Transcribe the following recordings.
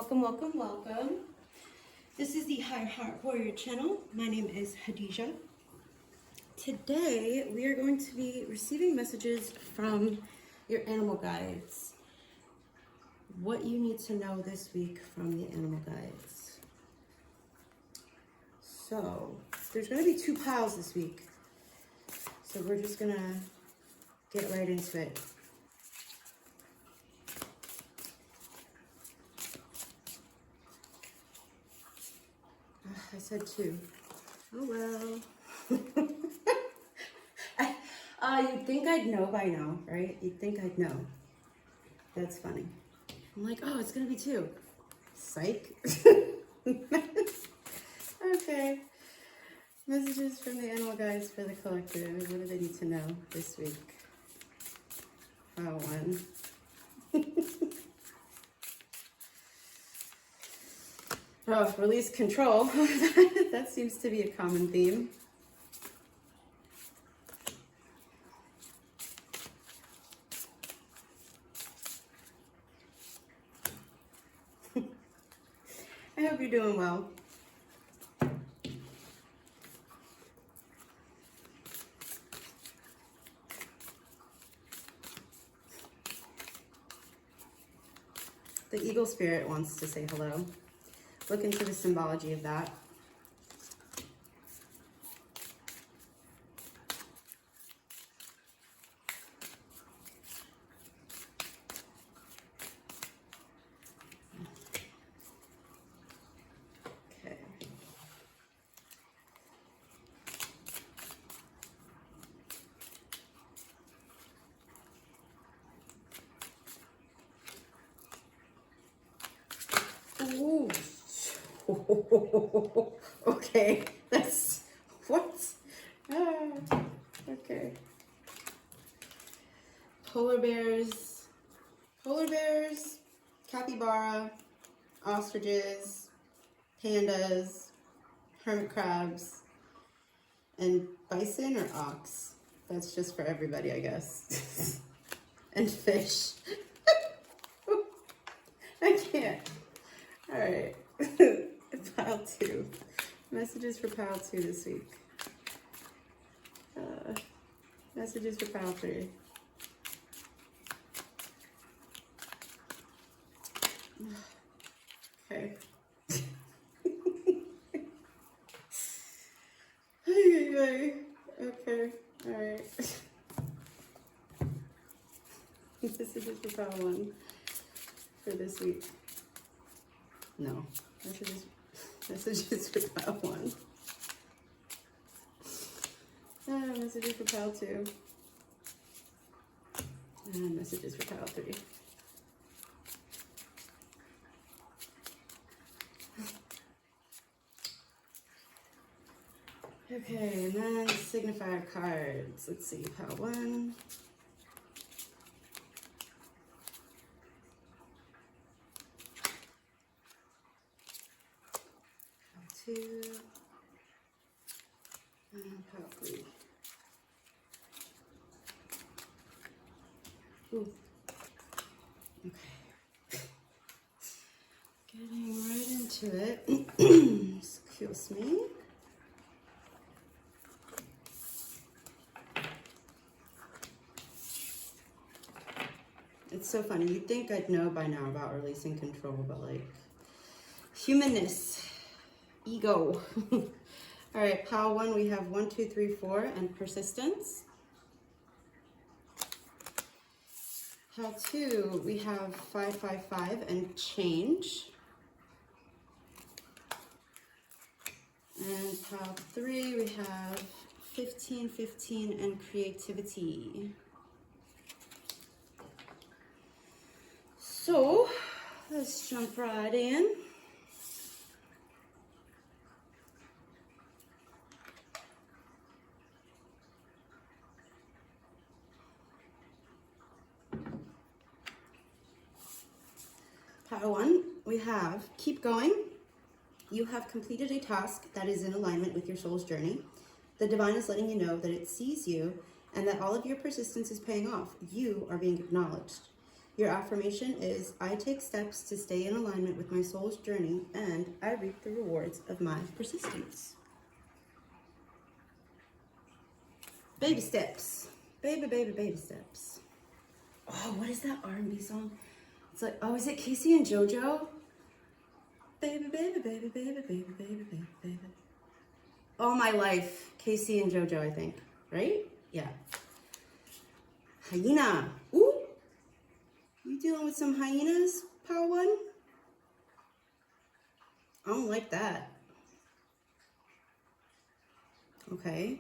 Welcome, welcome, welcome. This is the High Heart Warrior channel. My name is Hadija. Today we are going to be receiving messages from your animal guides. What you need to know this week from the animal guides. So there's going to be 2 piles this week. So we're just going to get right into it. I said 2. Oh well. You'd think I'd know by now, right? You'd think I'd know. That's funny. I'm like, oh, it's gonna be 2. Psych. Okay. Messages from the animal guides for the collective. What do they need to know this week? Pile 1. Oh, release control. That seems to be a common theme. I hope you're doing well. The eagle spirit wants to say hello. Look into the symbology of that. Okay. Ooh. Okay, that's what? Okay. Polar bears, capybara, ostriches, pandas, hermit crabs, and bison or ox. That's just for everybody, I guess. And fish. I can't. All right. Pile 2. Messages for pile 2 this week. Messages for pile 3. Okay. Okay. All right. Messages for pile 1 for this week. No. Messages for pile 1. Messages for pile 2. And messages for pile 3. Okay, and then signifier cards. Let's see, pile 1. Pile 2. And pile 3. Ooh. Okay. Getting right into it. Excuse me. It's so funny. You'd think I'd know by now about releasing control, but like humanness, ego. All right, pile 1, we have 1, 2, 3, 4, and persistence. Pile 2, we have 5, 5, 5, and change. And pile 3, we have 15, 15, and creativity. So, let's jump right in. Pile 1, we have keep going. You have completed a task that is in alignment with your soul's journey. The divine is letting you know that it sees you and that all of your persistence is paying off. You are being acknowledged. Your affirmation is, I take steps to stay in alignment with my soul's journey, and I reap the rewards of my persistence. Baby steps. Baby, baby, baby steps. Oh, what is that R&B song? It's like, oh, is it Casey and JoJo? Baby, baby, baby, baby, baby, baby, baby, baby. All my life, Casey and JoJo, I think. Right? Yeah. Hyena. Ooh. You dealing with some hyenas, Power One? I don't like that. Okay.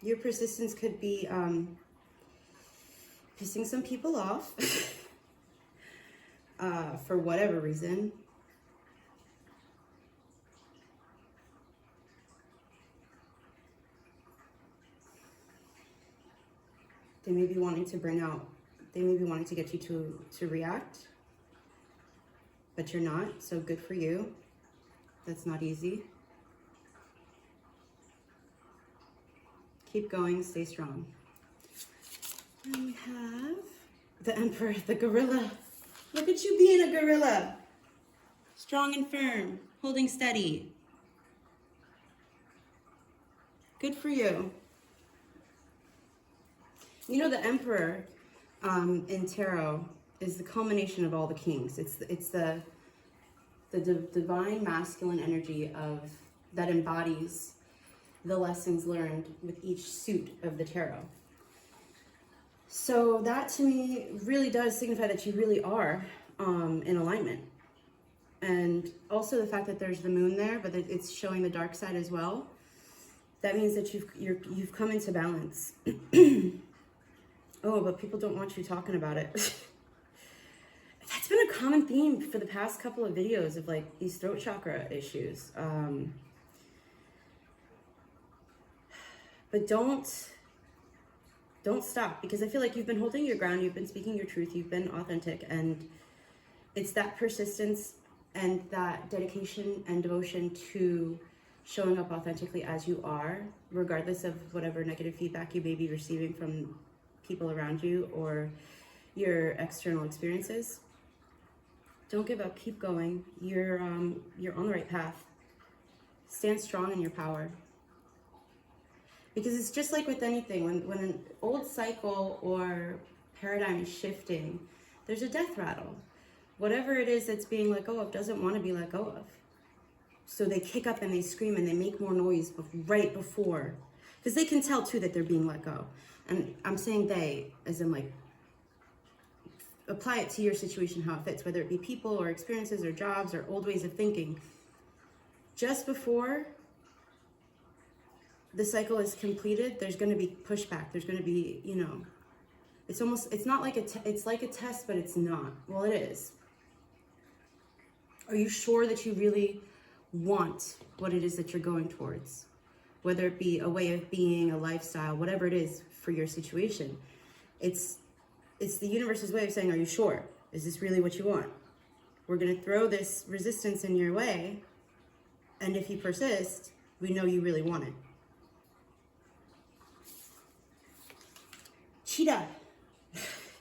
Your persistence could be pissing some people off for whatever reason. They may be wanting to bring out, they may be wanting to get you to react, but you're not, so good for you. That's not easy. Keep going, stay strong. And we have the Emperor, the gorilla. Look at you being a gorilla. Strong and firm, holding steady. Good for you. You know, the Emperor in tarot is the culmination of all the kings. It's the divine masculine energy of that embodies the lessons learned with each suit of the tarot. So that to me really does signify that you really are in alignment. And also the fact that there's the moon there, but it's showing the dark side as well. That means that you've come into balance. Oh, but people don't want you talking about it. That's been a common theme for the past couple of videos of like these throat chakra issues. But don't stop, because I feel like you've been holding your ground, you've been speaking your truth, you've been authentic, and it's that persistence and that dedication and devotion to showing up authentically as you are, regardless of whatever negative feedback you may be receiving from people around you or your external experiences. Don't give up, keep going. You're on the right path. Stand strong in your power. Because it's just like with anything, when an old cycle or paradigm is shifting, there's a death rattle. Whatever it is that's being let go of doesn't want to be let go of. So they kick up and they scream and they make more noise right before, because they can tell too that they're being let go. And I'm saying they, as in like, apply it to your situation how it fits, whether it be people or experiences or jobs or old ways of thinking. Just before the cycle is completed, there's going to be pushback. There's going to be, you know, it's not like it's like a test, but it's not. Well, it is. Are you sure that you really want what it is that you're going towards? Whether it be a way of being, a lifestyle, whatever it is for your situation. It's the universe's way of saying, are you sure? Is this really what you want? We're going to throw this resistance in your way, and if you persist, we know you really want it. Cheetah.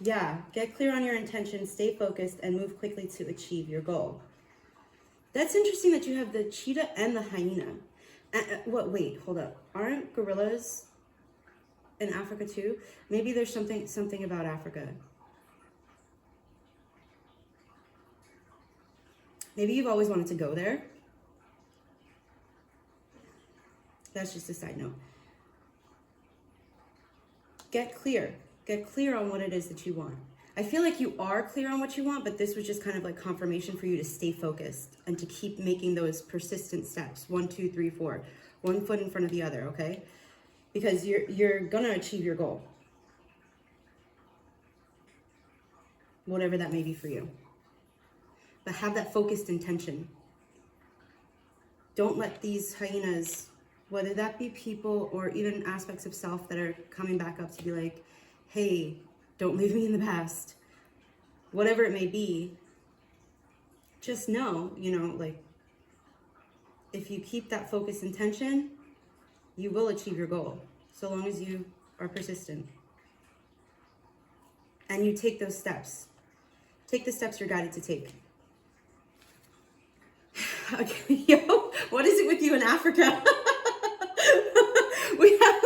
Yeah, get clear on your intentions, stay focused, and move quickly to achieve your goal. That's interesting that you have the cheetah and the hyena. Wait, hold up. Aren't gorillas in Africa too? Maybe there's something about Africa. Maybe you've always wanted to go there. That's just a side note. Get clear on what it is that you want. I feel like you are clear on what you want, but this was just kind of like confirmation for you to stay focused and to keep making those persistent steps. 1, 2, 3, 4, one foot in front of the other, okay? Because you're gonna achieve your goal. Whatever that may be for you. But have that focused intention. Don't let these hyenas, whether that be people or even aspects of self that are coming back up to be like, hey, don't leave me in the past. Whatever it may be, just know, you know, like, if you keep that focused intention, you will achieve your goal. so long as you are persistent. And you take those steps. Take the steps you're guided to take. Okay, yo, what is it with you in Africa? We have,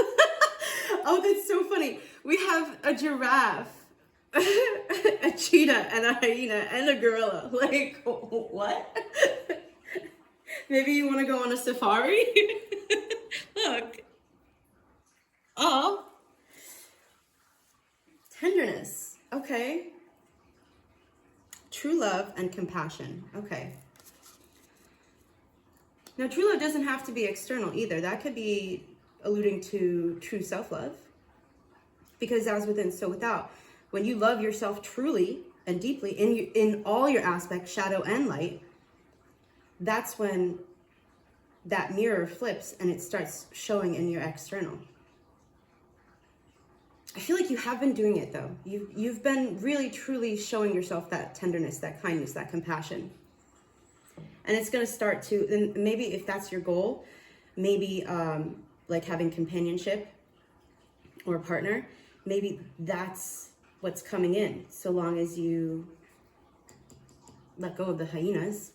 oh, that's so funny. We have a giraffe, a cheetah, and a hyena, and a gorilla. Like, what? Maybe you want to go on a safari? Look. Oh. Tenderness. Okay. True love and compassion. Okay. Now, true love doesn't have to be external either. That could be alluding to true self-love. Because as within, so without. When you love yourself truly and deeply in all your aspects, shadow and light, that's when that mirror flips and it starts showing in your external. I feel like you have been doing it though. You've been really truly showing yourself that tenderness, that kindness, that compassion. And it's going to start to, and maybe if that's your goal, maybe like having companionship or a partner, maybe that's what's coming in, so long as you let go of the hyenas.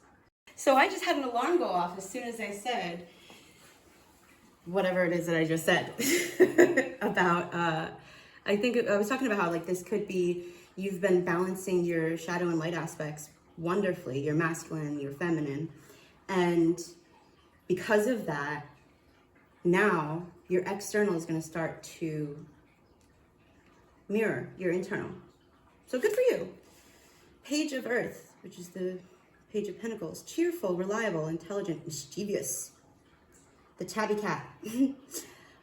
So I just had an alarm go off as soon as I said whatever it is that I just said about, I think I was talking about how like this could be, you've been balancing your shadow and light aspects wonderfully, your masculine, your feminine. And because of that, now your external is going to start to mirror your internal. So good for you. Page of Earth, which is the Page of Pentacles. Cheerful, reliable, intelligent, mischievous. The tabby cat.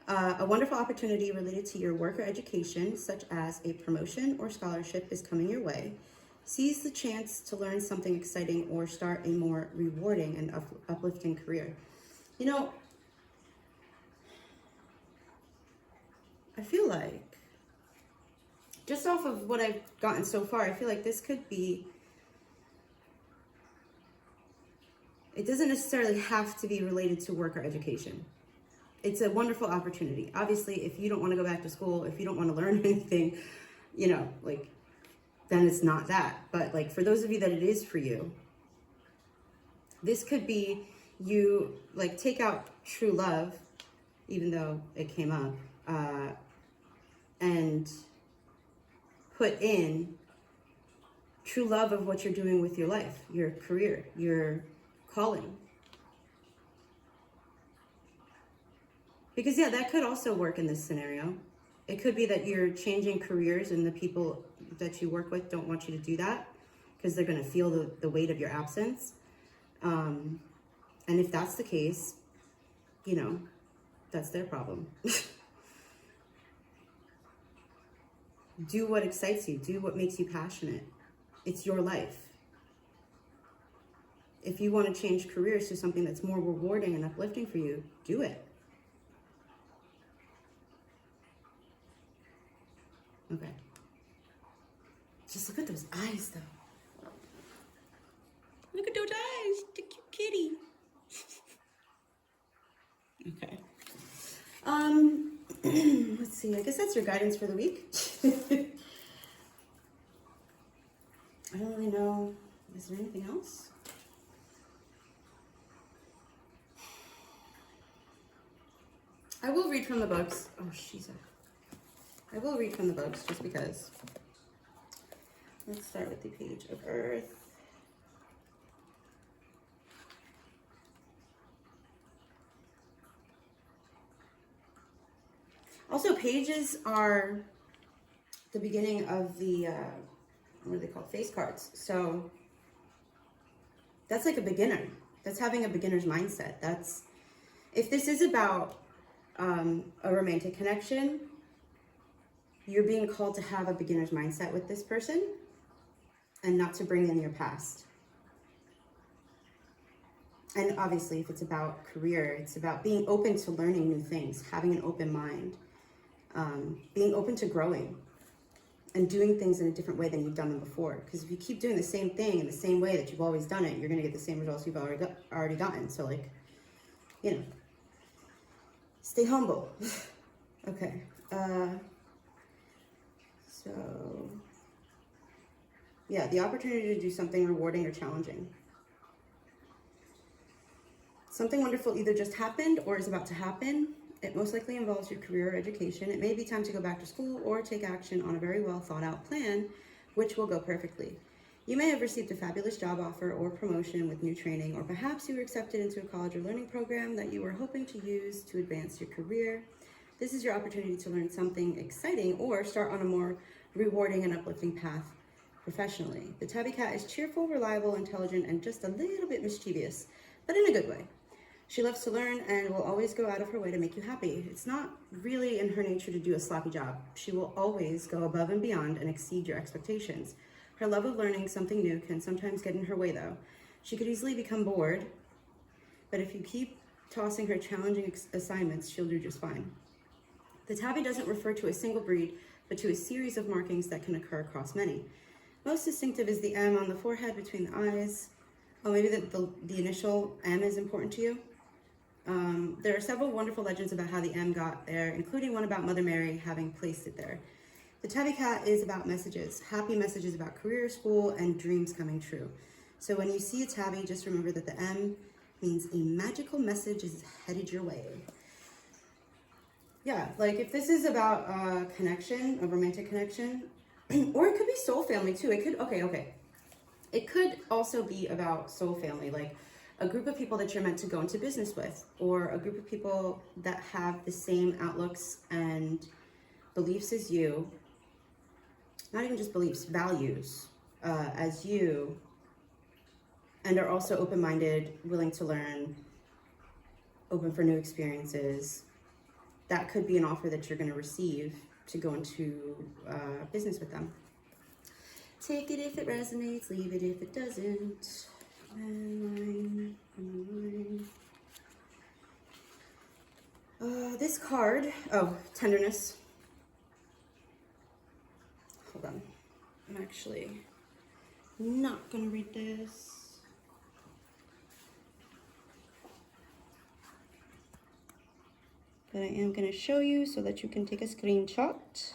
A wonderful opportunity related to your work or education, such as a promotion or scholarship, is coming your way. Seize the chance to learn something exciting or start a more rewarding and uplifting career. You know, I feel like, just off of what I've gotten so far, I feel like this could be, it doesn't necessarily have to be related to work or education. It's a wonderful opportunity. Obviously, if you don't want to go back to school, if you don't want to learn anything, you know, like, then it's not that. But like for those of you that it is for you, this could be you like take out true love, even though it came up, and put in true love of what you're doing with your life, your career, your calling. Because yeah, that could also work in this scenario. It could be that you're changing careers and the people that you work with don't want you to do that because they're going to feel the weight of your absence. And if that's the case, you know, that's their problem. Do what excites you. Do what makes you passionate. It's your life. If you want to change careers to something that's more rewarding and uplifting for you, do it. Okay. Just look at those eyes, though. Look at those eyes. The cute kitty. Okay. Let's see. I guess that's your guidance for the week. I don't really know. Is there anything else? I will read from the books. Oh, I will read from the books just because. Let's start with the Page of Earth. Also, pages are the beginning of the, what are they called? Face cards. So that's like a beginner. That's having a beginner's mindset. That's, if this is about a romantic connection, you're being called to have a beginner's mindset with this person and not to bring in your past. And obviously, if it's about career, it's about being open to learning new things, having an open mind, being open to growing and doing things in a different way than you've done them before. Because if you keep doing the same thing in the same way that you've always done it, you're going to get the same results you've already gotten. So like, you know, stay humble. Okay. So, yeah, the opportunity to do something rewarding or challenging. Something wonderful either just happened or is about to happen. It most likely involves your career or education. It may be time to go back to school or take action on a very well thought out plan, which will go perfectly. You may have received a fabulous job offer or promotion with new training, or perhaps you were accepted into a college or learning program that you were hoping to use to advance your career. This is your opportunity to learn something exciting or start on a more rewarding and uplifting path professionally. The tabby cat is cheerful, reliable, intelligent, and just a little bit mischievous, but in a good way. She loves to learn and will always go out of her way to make you happy. It's not really in her nature to do a sloppy job. She will always go above and beyond and exceed your expectations. Her love of learning something new can sometimes get in her way, though. She could easily become bored, but if you keep tossing her challenging assignments, she'll do just fine. The tabby doesn't refer to a single breed, but to a series of markings that can occur across many. Most distinctive is the M on the forehead between the eyes. Oh, maybe the initial M is important to you. There are several wonderful legends about how the M got there, including one about Mother Mary having placed it there. The tabby cat is about messages, happy messages about career, school, and dreams coming true. So when you see a tabby, just remember that the M means a magical message is headed your way. Yeah, like if this is about a connection, a romantic connection, or it could be soul family too. It could, okay. It could also be about soul family, like a group of people that you're meant to go into business with, or a group of people that have the same outlooks and beliefs as you, not even just beliefs, values as you, and are also open-minded, willing to learn, open for new experiences. That could be an offer that you're going to receive to go into business with them. Take it if it resonates, leave it if it doesn't. And this card, tenderness. Hold on. I'm actually not going to read this. But I am going to show you so that you can take a screenshot.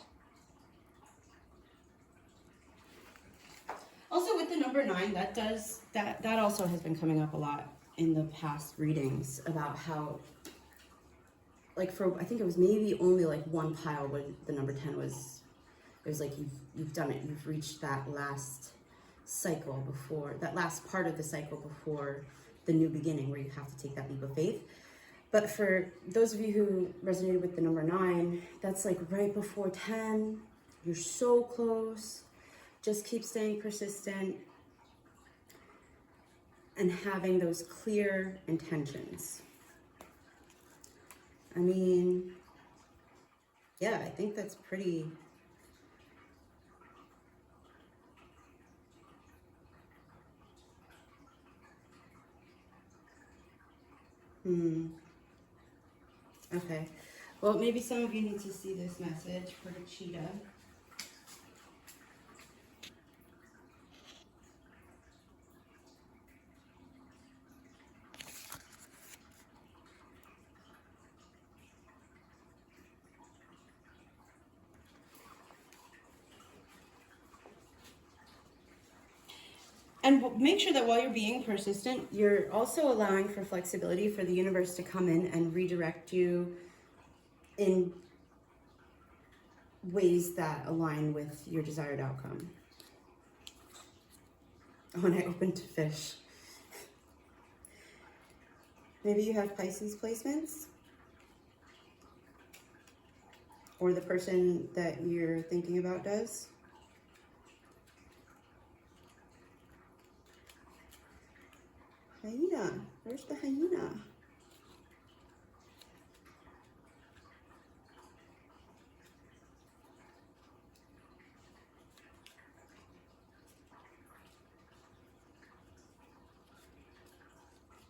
Also with the number 9, that also has been coming up a lot in the past readings about how, like I think it was maybe only like one pile when the number 10 was, it was like you've done it, you've reached that last cycle before, that last part of the cycle before the new beginning where you have to take that leap of faith. But for those of you who resonated with the number 9, that's like right before 10. You're so close. Just keep staying persistent and having those clear intentions. I mean, yeah, I think that's pretty... Okay, well, maybe some of you need to see this message for the cheetah. And make sure that while you're being persistent, you're also allowing for flexibility for the universe to come in and redirect you in ways that align with your desired outcome. When I open to fish. Maybe you have Pisces placements, or the person that you're thinking about does. Hyena, where's the hyena?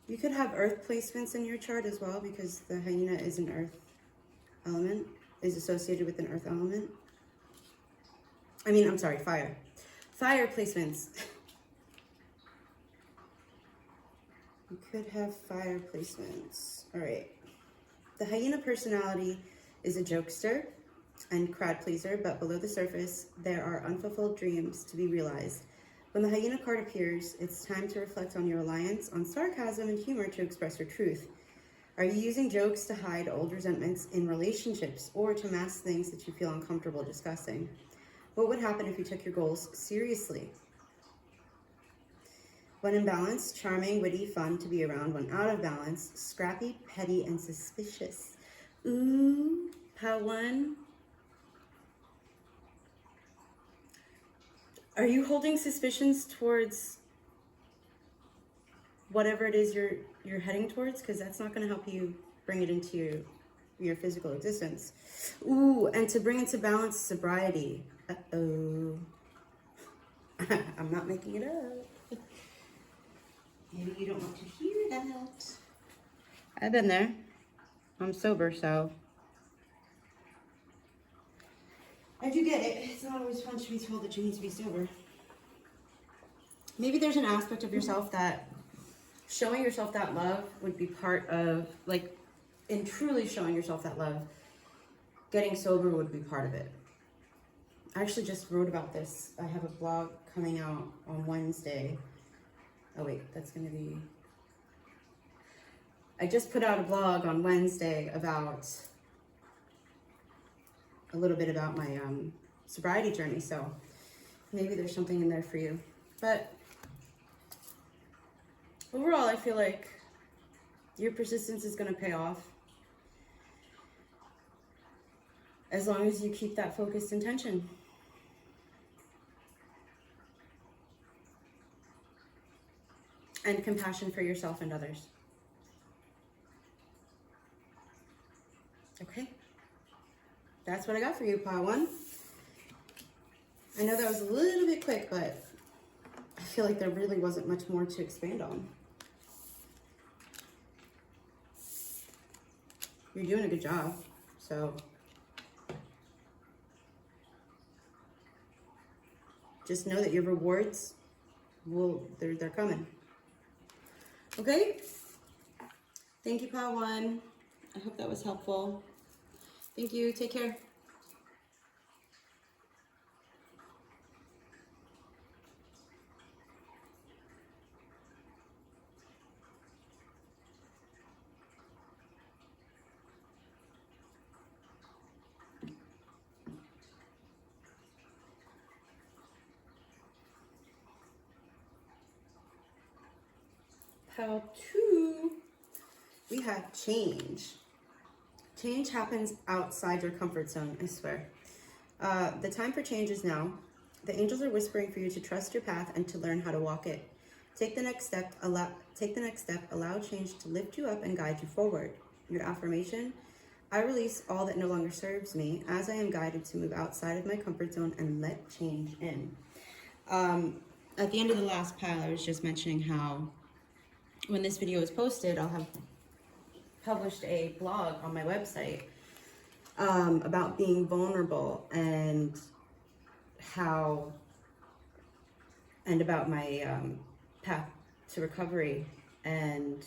You could have earth placements in your chart as well, because the hyena is an earth element, is associated with an earth element. I'm sorry, fire. Fire placements. You could have fire placements. All right. The hyena personality is a jokester and crowd pleaser, but below the surface, there are unfulfilled dreams to be realized. When the hyena card appears, it's time to reflect on your reliance on sarcasm and humor to express your truth. Are you using jokes to hide old resentments in relationships or to mask things that you feel uncomfortable discussing? What would happen if you took your goals seriously? When in balance, charming, witty, fun to be around. When out of balance, scrappy, petty, and suspicious. Ooh, pile 1. Are you holding suspicions towards whatever it is you're heading towards? Because that's not going to help you bring it into your physical existence. Ooh, and to bring into balance, sobriety. Uh-oh. I'm not making it up. Maybe you don't want to hear that. I've been there. I'm sober, so I do get it. It's not always fun to be told that you need to be sober. Maybe there's an aspect of yourself that showing yourself that love would be part of, like, in truly showing yourself that love, getting sober would be part of it. I actually just wrote about this. I have a blog coming out on Wednesday. Oh wait, that's gonna be... I just put out a blog on Wednesday about a little bit about my sobriety journey, so maybe there's something in there for you. But overall, I feel like your persistence is going to pay off as long as you keep that focused intention. And compassion for yourself and others. Okay. That's what I got for you, pile 1. I know that was a little bit quick, but I feel like there really wasn't much more to expand on. You're doing a good job, so just know that your rewards they're coming. Okay? Thank you, pile 1. I hope that was helpful. Thank you. Take care. Pile 2, we have change. Change happens outside your comfort zone, I swear. The time for change is now. The angels are whispering for you to trust your path and to learn how to walk it. Take the next step, allow change to lift you up and guide you forward. Your affirmation: I release all that no longer serves me as I am guided to move outside of my comfort zone and let change in. At the end of the last pile, I was just mentioning how when this video is posted, I'll have published a blog on my website about being vulnerable and about my path to recovery, and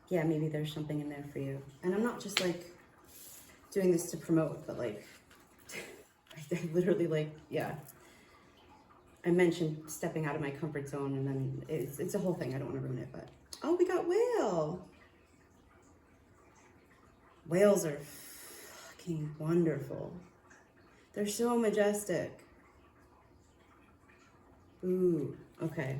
yeah, maybe there's something in there for you. And I'm not just like doing this to promote, but like I literally, like, yeah, I mentioned stepping out of my comfort zone, and then it's a whole thing. I don't want to ruin it, but oh, we got whale. Whales are fucking wonderful. They're so majestic. Ooh, okay.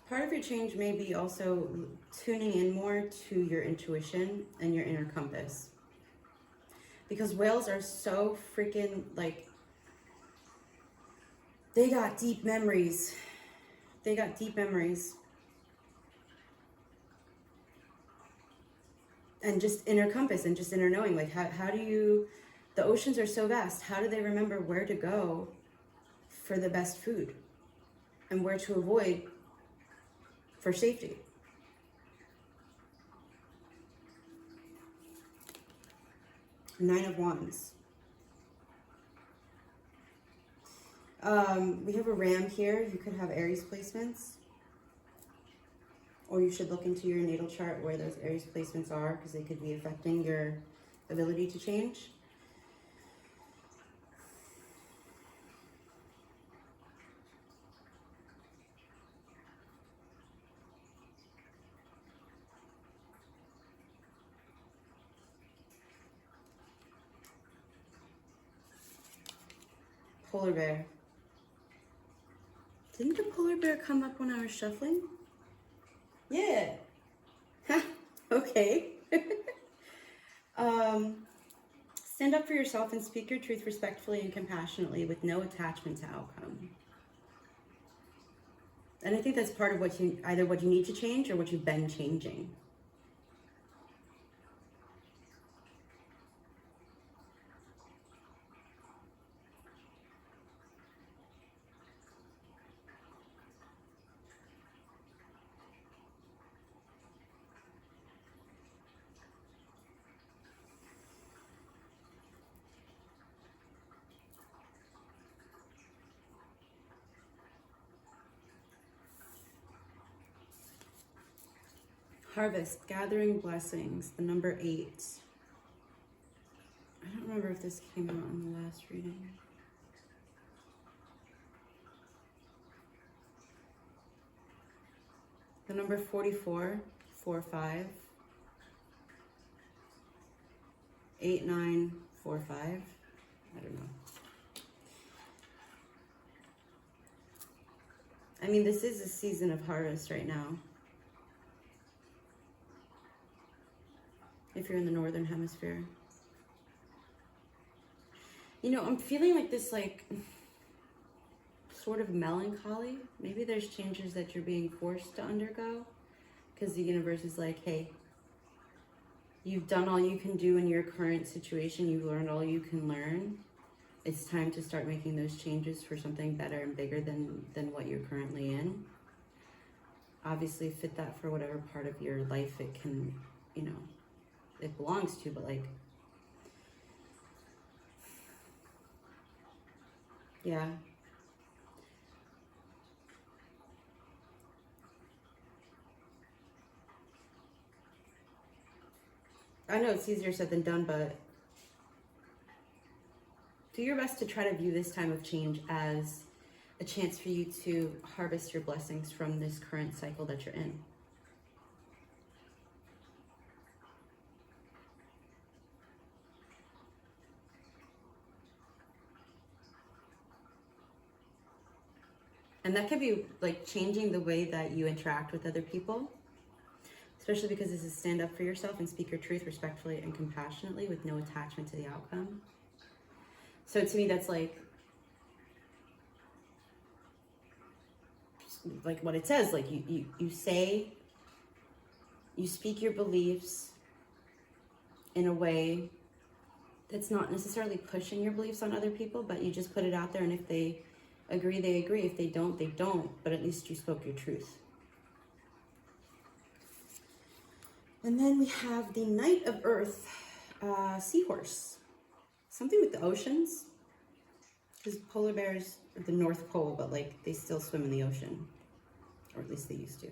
Part of your change may be also tuning in more to your intuition and your inner compass. Because whales are so freaking, like, they got deep memories. They got deep memories. And just inner compass and just inner knowing. Like, how do you, the oceans are so vast. How do they remember where to go for the best food? And where to avoid for safety? Nine of Wands. We have a ram here. You could have Aries placements. Or you should look into your natal chart where those Aries placements are, because they could be affecting your ability to change. Polar bear. Didn't the polar bear come up when I was shuffling? Yeah. Okay. Stand up for yourself and speak your truth respectfully and compassionately with no attachment to outcome. And I think that's part of what you, either what you need to change or what you've been changing. Harvest, gathering blessings, the number 8. I don't remember if this came out in the last reading. The number 44, 45, 8945. I don't know. I mean, this is a season of harvest right now. If you're in the northern hemisphere. You know, I'm feeling like this, like, sort of melancholy. Maybe there's changes that you're being forced to undergo, because the universe is like, hey, you've done all you can do in your current situation. You've learned all you can learn. It's time to start making those changes for something better and bigger than what you're currently in. Obviously, fit that for whatever part of your life it can, you know, it belongs to, but like, yeah. I know it's easier said than done, but do your best to try to view this time of change as a chance for you to harvest your blessings from this current cycle that you're in. And that could be like changing the way that you interact with other people, especially because this is stand up for yourself and speak your truth respectfully and compassionately with no attachment to the outcome. So to me, that's like what it says, like you say, you speak your beliefs in a way that's not necessarily pushing your beliefs on other people, but you just put it out there, and if they agree, they agree. If they don't, they don't. But at least you spoke your truth. And then we have the Knight of Earth, seahorse. Something with the oceans. Because polar bears are the North Pole, but like they still swim in the ocean. Or at least they used to.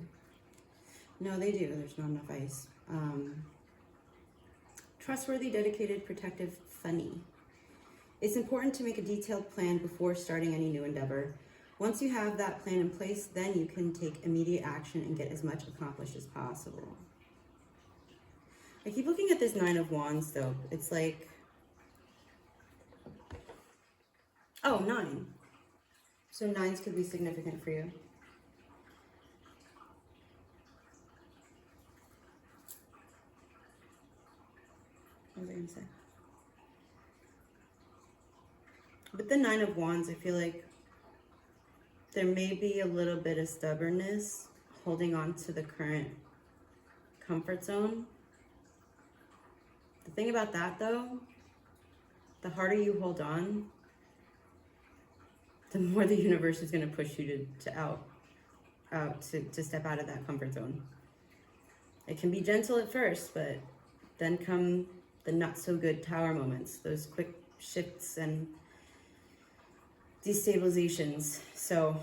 No, they do. There's not enough ice. Trustworthy, dedicated, protective, funny. It's important to make a detailed plan before starting any new endeavor. Once you have that plan in place, then you can take immediate action and get as much accomplished as possible. I keep looking at this 9 of Wands though. It's like, oh, 9. So 9s could be significant for you. What was I gonna say? With the 9 of Wands, I feel like there may be a little bit of stubbornness holding on to the current comfort zone. The thing about that though, the harder you hold on, the more the universe is going to push you to step out of that comfort zone. It can be gentle at first, but then come the not so good tower moments, those quick shifts and destabilizations. So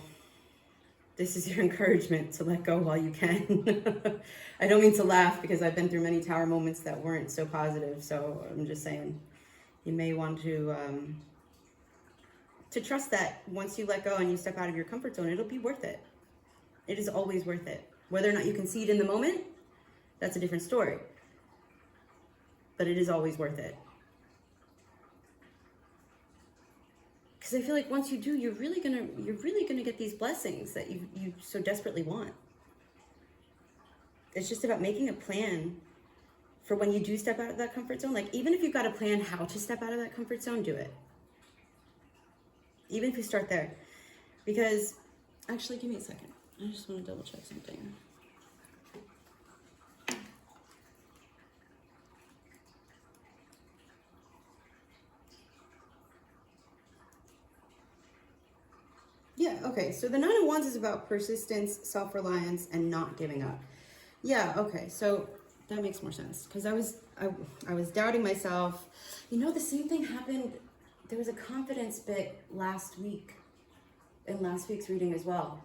this is your encouragement to let go while you can. I don't mean to laugh because I've been through many tower moments that weren't so positive. So I'm just saying, you may want to trust that once you let go and you step out of your comfort zone, it'll be worth it. It is always worth it. Whether or not you can see it in the moment, that's a different story. But it is always worth it. Because I feel like once you do, you're really gonna get these blessings that you so desperately want. It's just about making a plan for when you do step out of that comfort zone. Like, even if you've got a plan how to step out of that comfort zone, do it. Even if you start there. Because, actually, give me a second. I just want to double check something. Yeah, okay, so the 9 of Wands is about persistence, self-reliance, and not giving up. Yeah, okay, so that makes more sense. Because I was doubting myself. You know, the same thing happened. There was a confidence bit last week, in last week's reading as well.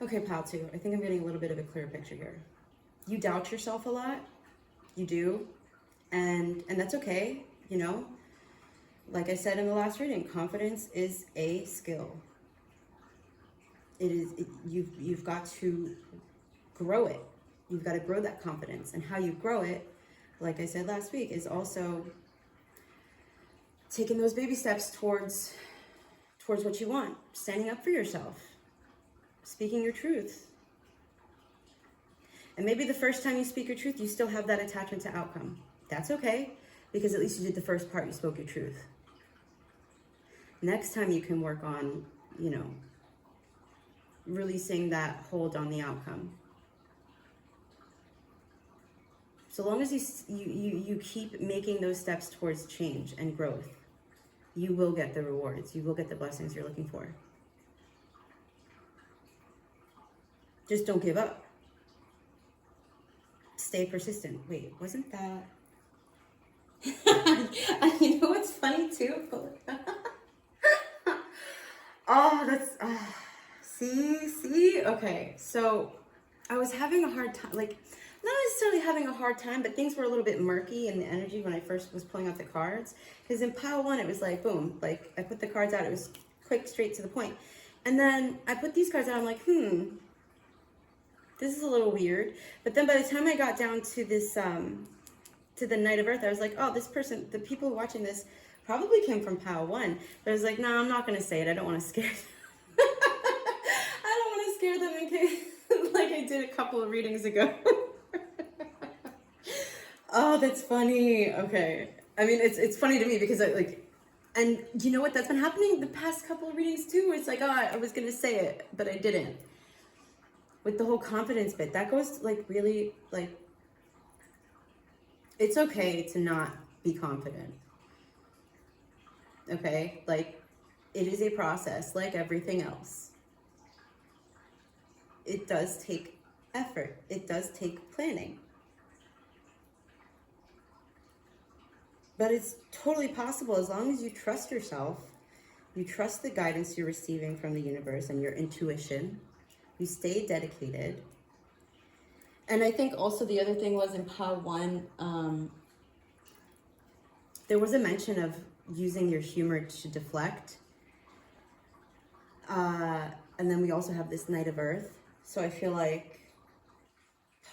Okay, pal, too. I think I'm getting a little bit of a clearer picture here. You doubt yourself a lot. You do. And that's okay, you know. Like I said in the last reading, confidence is a skill. You've got to grow it. You've got to grow that confidence. And how you grow it, like I said last week, is also taking those baby steps towards what you want. Standing up for yourself. Speaking your truth. And maybe the first time you speak your truth, you still have that attachment to outcome. That's okay, because at least you did the first part, you spoke your truth. Next time you can work on, you know, releasing that hold on the outcome. So long as you keep making those steps towards change and growth, you will get the rewards. You will get the blessings you're looking for. Just don't give up. Stay persistent. Wait, wasn't that... You know what's funny too? Oh, that's... See? Okay, so I was having a hard time, like, not necessarily having a hard time, but things were a little bit murky in the energy when I first was pulling out the cards. Because in pile 1, it was like, boom, like, I put the cards out, it was quick, straight to the point. And then I put these cards out, I'm like, this is a little weird. But then by the time I got down to this, to the Knight of Earth, I was like, oh, this person, the people watching this probably came from pile 1. But I was like, no, I'm not going to say it. I don't want to scare them. I don't want to scare them in case, like I did a couple of readings ago. Oh, that's funny. Okay. I mean, it's funny to me because I like, and you know what? That's been happening the past couple of readings too, where it's like, oh, I was going to say it, but I didn't. With the whole confidence bit, that goes like really like, it's okay to not be confident. Okay? Like, it is a process like everything else. It does take effort. It does take planning. But it's totally possible as long as you trust yourself, you trust the guidance you're receiving from the universe and your intuition, you stay dedicated. And I think also the other thing was in pile 1, there was a mention of using your humor to deflect. And then we also have this Knight of Earth. So I feel like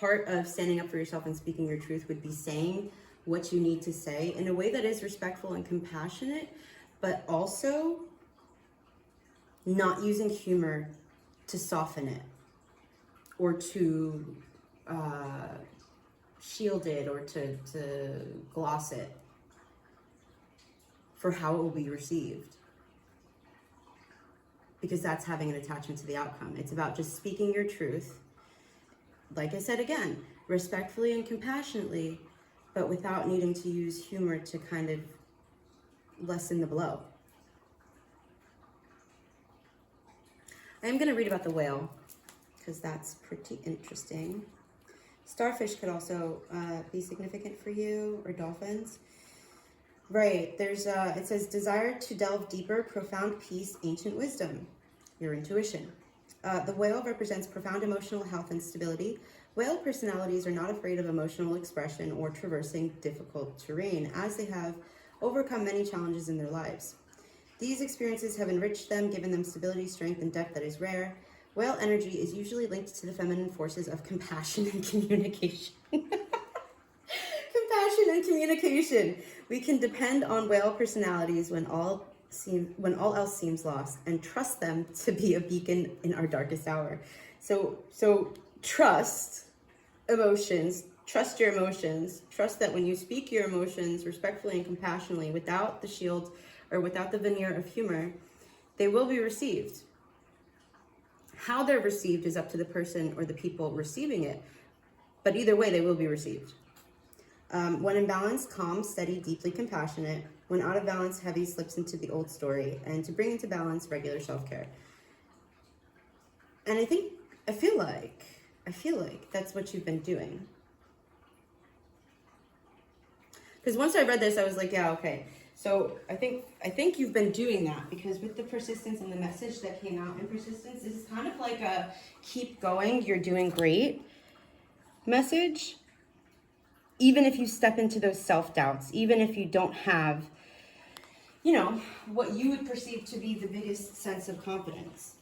part of standing up for yourself and speaking your truth would be saying what you need to say in a way that is respectful and compassionate, but also not using humor to soften it or to shield it or to gloss it for how it will be received. Because that's having an attachment to the outcome. It's about just speaking your truth. Like I said again, respectfully and compassionately, but without needing to use humor to kind of lessen the blow. I am going to read about the whale because that's pretty interesting. Starfish could also be significant for you, or dolphins. Right, there's it says desire to delve deeper, profound peace, ancient wisdom, your intuition. The whale represents profound emotional health and stability. Whale personalities are not afraid of emotional expression or traversing difficult terrain, as they have overcome many challenges in their lives. These experiences have enriched them, given them stability, strength, and depth that is rare. Whale energy is usually linked to the feminine forces of compassion and communication. Compassion and communication. We can depend on whale personalities when all else seems lost, and trust them to be a beacon in our darkest hour. So trust emotions. Trust your emotions. Trust that when you speak your emotions respectfully and compassionately, without the shield or without the veneer of humor, they will be received. How they're received is up to the person or the people receiving it, but either way, they will be received. When in balance, calm, steady, deeply compassionate. When out of balance, heavy, slips into the old story. And to bring into balance, regular self-care. And I feel like that's what you've been doing. Because once I read this, I was like, yeah, okay. So I think you've been doing that, because with the persistence and the message that came out in persistence, this is kind of like a keep going, you're doing great message. Even if you step into those self-doubts, even if you don't have, what you would perceive to be the biggest sense of confidence,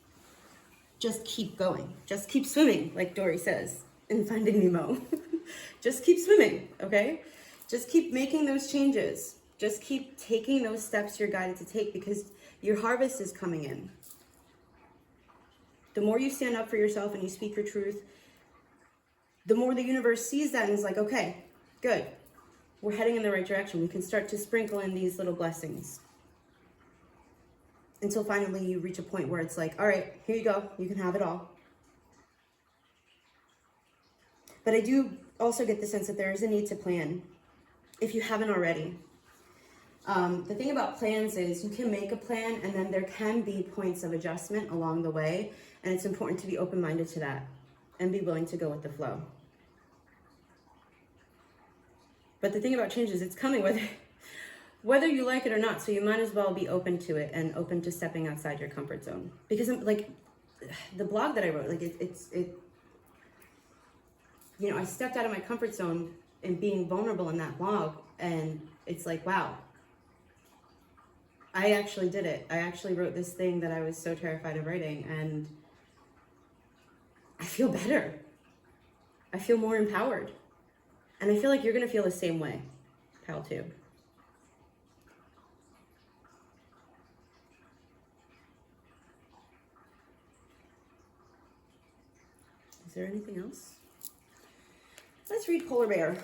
just keep going. Just keep swimming, like Dory says in Finding Nemo. Just keep swimming, okay? Just keep making those changes. Just keep taking those steps you're guided to take, because your harvest is coming in. The more you stand up for yourself and you speak your truth, the more the universe sees that and is like, okay, good. We're heading in the right direction. We can start to sprinkle in these little blessings. Until finally you reach a point where it's like, all right, here you go. You can have it all. But I do also get the sense that there is a need to plan, if you haven't already. The thing about plans is you can make a plan, and then there can be points of adjustment along the way. And it's important to be open-minded to that and be willing to go with the flow. But the thing about change is it's coming whether you like it or not. So you might as well be open to it and open to stepping outside your comfort zone. Because like the blog that I wrote, like I stepped out of my comfort zone in being vulnerable in that blog, and it's like, wow, I actually did it. I actually wrote this thing that I was so terrified of writing, and I feel better. I feel more empowered. And I feel like you're going to feel the same way, pal, too. Is there anything else? Let's read Polar Bear.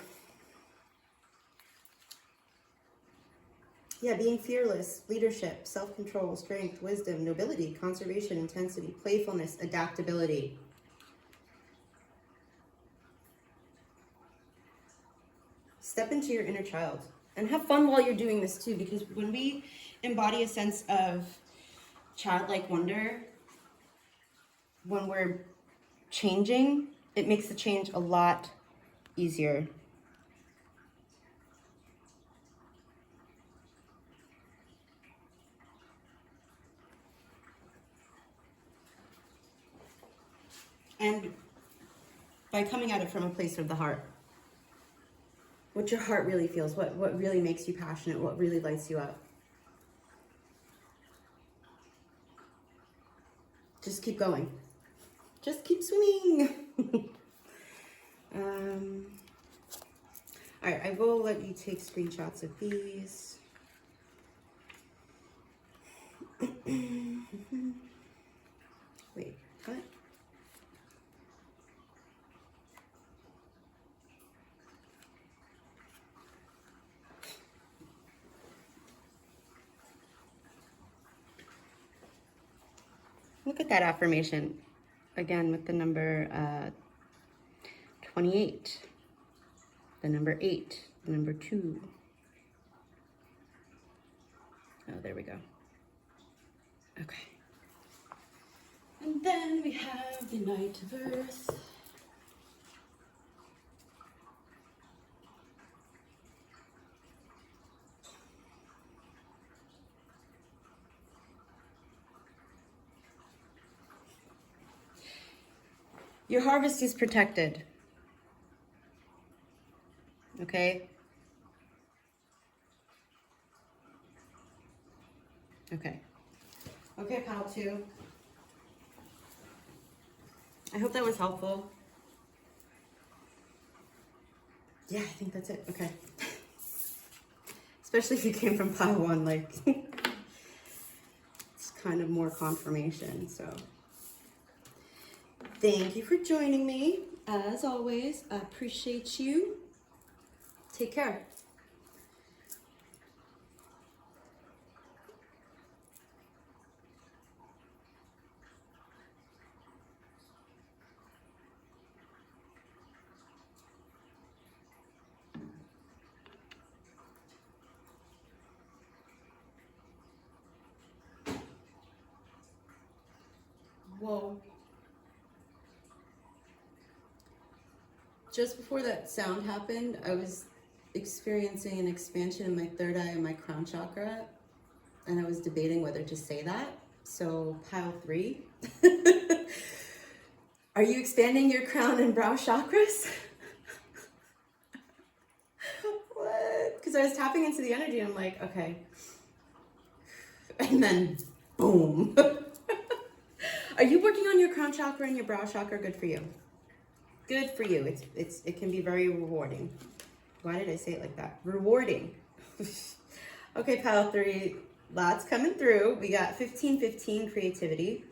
Yeah, being fearless, leadership, self-control, strength, wisdom, nobility, conservation, intensity, playfulness, adaptability. Step into your inner child and have fun while you're doing this too, because when we embody a sense of childlike wonder, when we're changing, it makes the change a lot easier. And by coming at it from a place of the heart, what your heart really feels, what really makes you passionate, what really lights you up. Just keep going. Just keep swimming. All right, I will let you take screenshots of these. Wait, what? Look at that affirmation. Again, with the number 28, the number 8, the number 2. Oh, there we go. Okay. And then we have the Knight of Earth. Your harvest is protected. Okay? Okay. Okay, pal 2. I hope that was helpful. Yeah, I think that's it. Okay. Especially if you came from pile 1, like, it's kind of more confirmation, so. Thank you for joining me. As always, I appreciate you. Take care. Whoa. Just before that sound happened, I was experiencing an expansion in my third eye and my crown chakra, and I was debating whether to say that. So, pile 3. Are you expanding your crown and brow chakras? What? Because I was tapping into the energy and I'm like, okay. And then, boom. Are you working on your crown chakra and your brow chakra? Good for you. Good for you. It can be very rewarding. Why did I say it like that? Rewarding. Okay, pile 3. Lots coming through. We got 1515 creativity.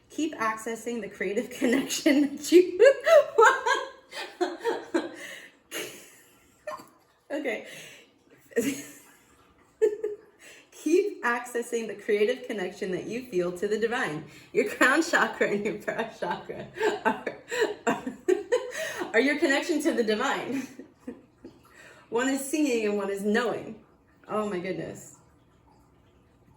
Keep accessing the creative connection that you Okay. Keep accessing the creative connection that you feel to the divine. Your crown chakra and your brow chakra are your connection to the divine. One is seeing and one is knowing. Oh my goodness.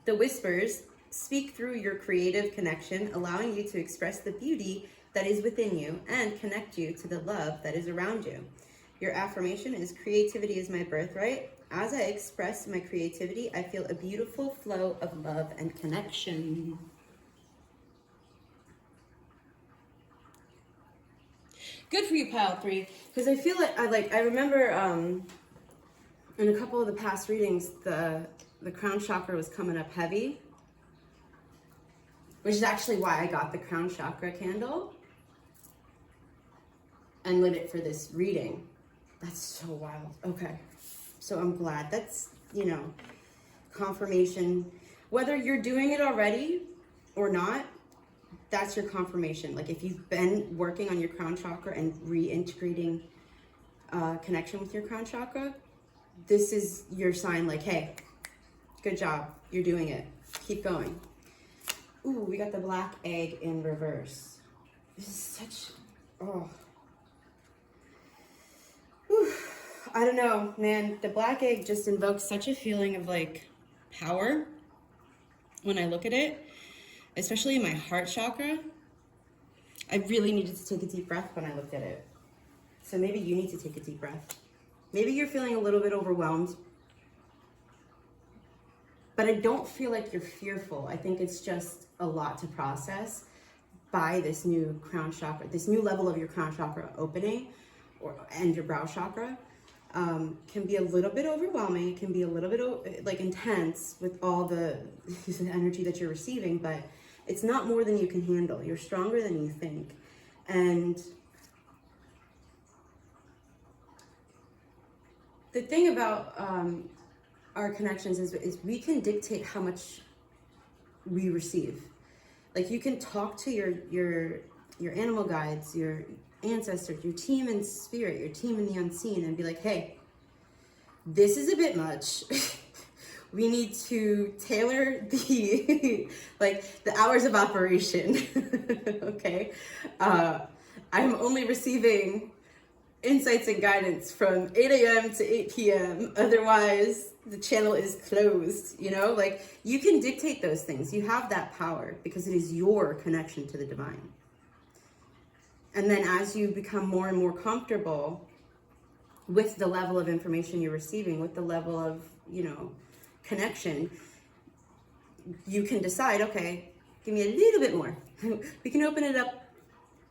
The whispers speak through your creative connection, allowing you to express the beauty that is within you and connect you to the love that is around you. Your affirmation is creativity is my birthright. As I express my creativity, I feel a beautiful flow of love and connection. Good for you, pile 3. Because I feel like I remember in a couple of the past readings, the crown chakra was coming up heavy, which is actually why I got the crown chakra candle and lit it for this reading. That's so wild. Okay. So I'm glad. That's, confirmation. Whether you're doing it already or not, that's your confirmation. Like if you've been working on your crown chakra and reintegrating connection with your crown chakra, this is your sign like, hey, good job. You're doing it. Keep going. Ooh, we got the black egg in reverse. This is such, oh. Whew. I don't know, man. The black egg just invokes such a feeling of like power when I look at it, especially in my heart chakra. I really needed to take a deep breath when I looked at it. So maybe you need to take a deep breath. Maybe you're feeling a little bit overwhelmed, but I don't feel like you're fearful. I think it's just a lot to process by this new crown chakra, this new level of your crown chakra opening and your brow chakra. Can be a little bit overwhelming. It can be a little bit like intense with all the energy that you're receiving, but it's not more than you can handle. You're stronger than you think. And the thing about our connections is we can dictate how much we receive. Like you can talk to your animal guides, your ancestors, your team in spirit, your team in the unseen, and be like, hey, this is a bit much. We need to tailor the the hours of operation. Okay, I'm only receiving insights and guidance from 8 a.m. to 8 p.m. Otherwise, the channel is closed. Like you can dictate those things. You have that power because it is your connection to the divine. And then as you become more and more comfortable with the level of information you're receiving, with the level of, connection, you can decide, okay, give me a little bit more. We can open it up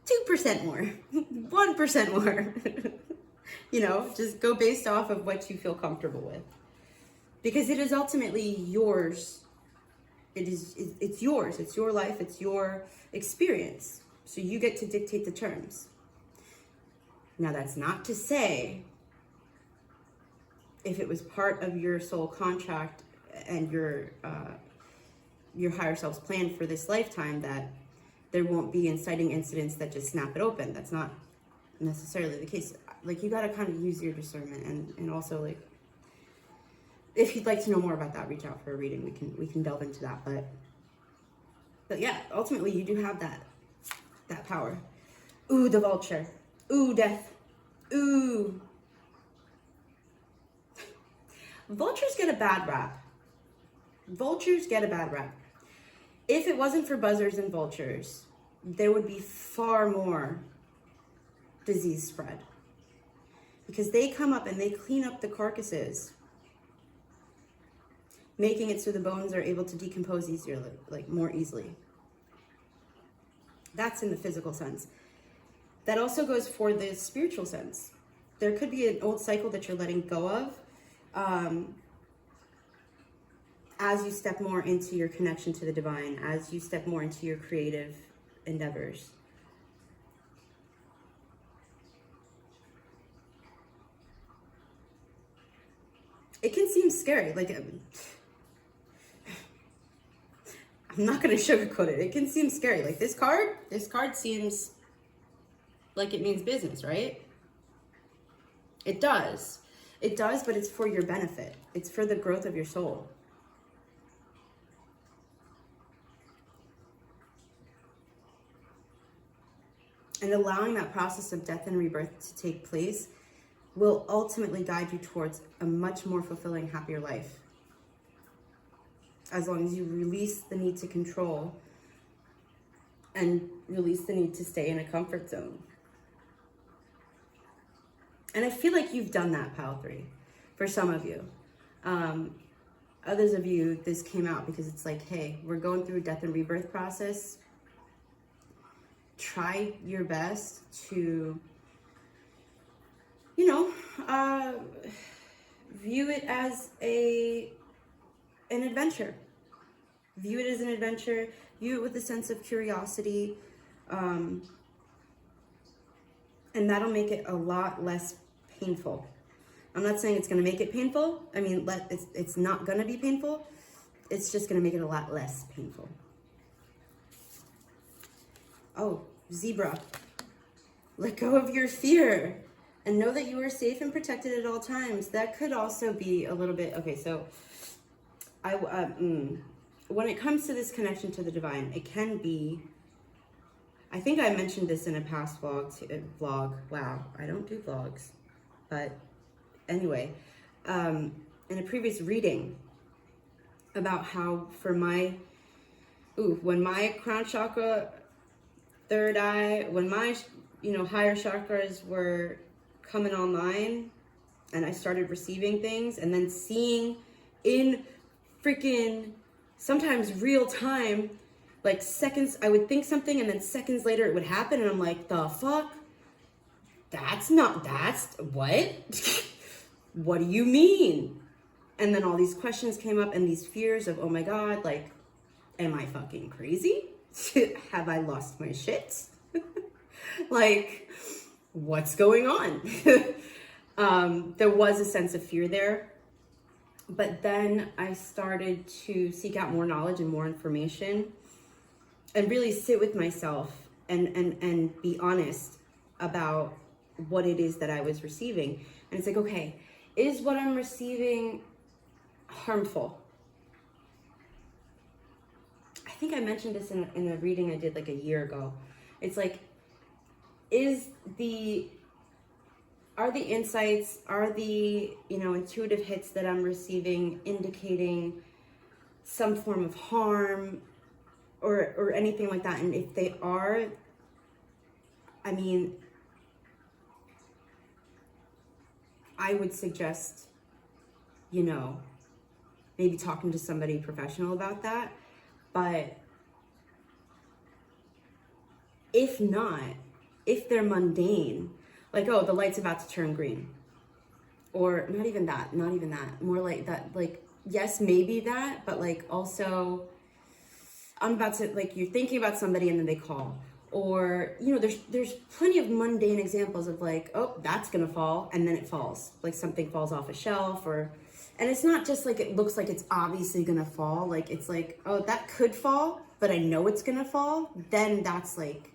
2% more, 1% more. You know, just go based off of what you feel comfortable with. Because it is ultimately yours. It's yours. It's your life. It's your experience. So you get to dictate the terms. Now, that's not to say if it was part of your soul contract and your higher self's plan for this lifetime that there won't be inciting incidents that just snap it open. That's not necessarily the case. Like, you got to kind of use your discernment, and also, like, if you'd like to know more about that, reach out for a reading. We can delve into that. But yeah, ultimately you do have that power. Ooh, the vulture. Ooh, death. Ooh. Vultures get a bad rap. Vultures get a bad rap. If it wasn't for buzzards and vultures, there would be far more disease spread. Because they come up and they clean up the carcasses, making it so the bones are able to decompose easier, like more easily. That's in the physical sense. That also goes for the spiritual sense. There could be an old cycle that you're letting go of as you step more into your connection to the divine, as you step more into your creative endeavors. It can seem scary. Like, I'm not going to sugarcoat it. It can seem scary. Like, this card seems like it means business, right? It does. It does, but it's for your benefit. It's for the growth of your soul. And allowing that process of death and rebirth to take place will ultimately guide you towards a much more fulfilling, happier life. As long as you release the need to control and release the need to stay in a comfort zone. And I feel like you've done that, Pile 3, for some of you. Others of you, this came out because it's like, hey, we're going through a death and rebirth process. Try your best to, you know, view it as an adventure. View it as an adventure. View it with a sense of curiosity. And that'll make it a lot less painful. I'm not saying it's going to make it painful. I mean, it's not going to be painful. It's just going to make it a lot less painful. Oh, zebra. Let go of your fear and know that you are safe and protected at all times. That could also be a little bit, okay, so when it comes to this connection to the divine, it can be, I think I mentioned this in a past vlog. Wow, I don't do vlogs. But anyway, in a previous reading about how for my, when my crown chakra, third eye, when my, higher chakras were coming online and I started receiving things and then seeing in freaking sometimes real time, like seconds, I would think something and then seconds later it would happen and I'm like, the fuck? That's what? What do you mean? And then all these questions came up and these fears of, oh my God, like, am I fucking crazy? Have I lost my shit? Like, what's going on? There was a sense of fear there. But then I started to seek out more knowledge and more information and really sit with myself and be honest about what it is that I was receiving. And it's like, okay, is what I'm receiving harmful? I think I mentioned this in a reading I did like a year ago. It's like, are the insights, are the, intuitive hits that I'm receiving indicating some form of harm or anything like that? And if they are, I mean, I would suggest, maybe talking to somebody professional about that. But if not, if they're mundane, like, oh, the light's about to turn green. Or not even that, more like that, like, yes, maybe that, but like also I'm about to, like, you're thinking about somebody and then they call. Or, you know, there's plenty of mundane examples of like, oh, that's gonna fall, and then it falls. Like something falls off a shelf, and it's not just like it looks like it's obviously gonna fall. Like it's like, oh, that could fall, but I know it's gonna fall. Then that's like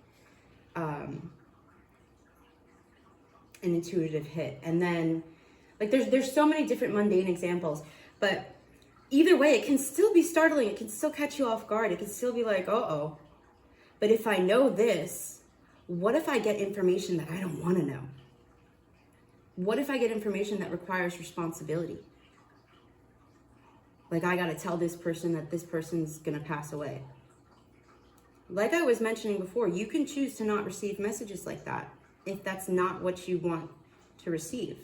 an intuitive hit. And then like there's so many different mundane examples, but either way, it can still be startling. It can still catch you off guard. It can still be like, uh-oh. But if I know this, what if I get information that I don't want to know? What if I get information that requires responsibility? Like I got to tell this person that this person's going to pass away. Like I was mentioning before, you can choose to not receive messages like that if that's not what you want to receive.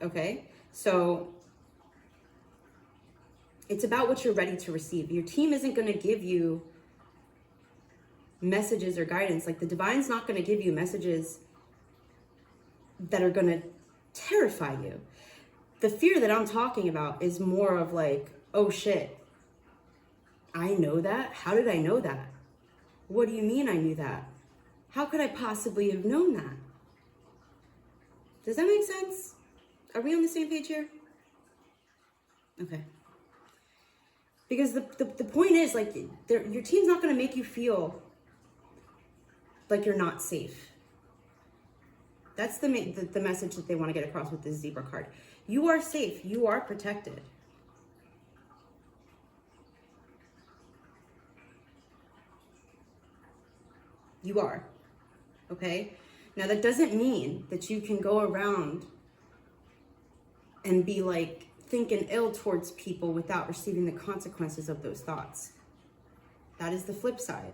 Okay, so it's about what you're ready to receive. Your team isn't going to give you messages or guidance. Like the divine's not going to give you messages that are going to terrify you. The fear that I'm talking about is more of like, oh shit, I know that? How did I know that? What do you mean I knew that? How could I possibly have known that? Does that make sense? Are we on the same page here? Okay. Because the point is, like, your team's not going to make you feel like you're not safe. That's the message that they want to get across with this zebra card. You are safe. You are protected. You are. Okay? Now, that doesn't mean that you can go around and be like thinking ill towards people without receiving the consequences of those thoughts. That is the flip side.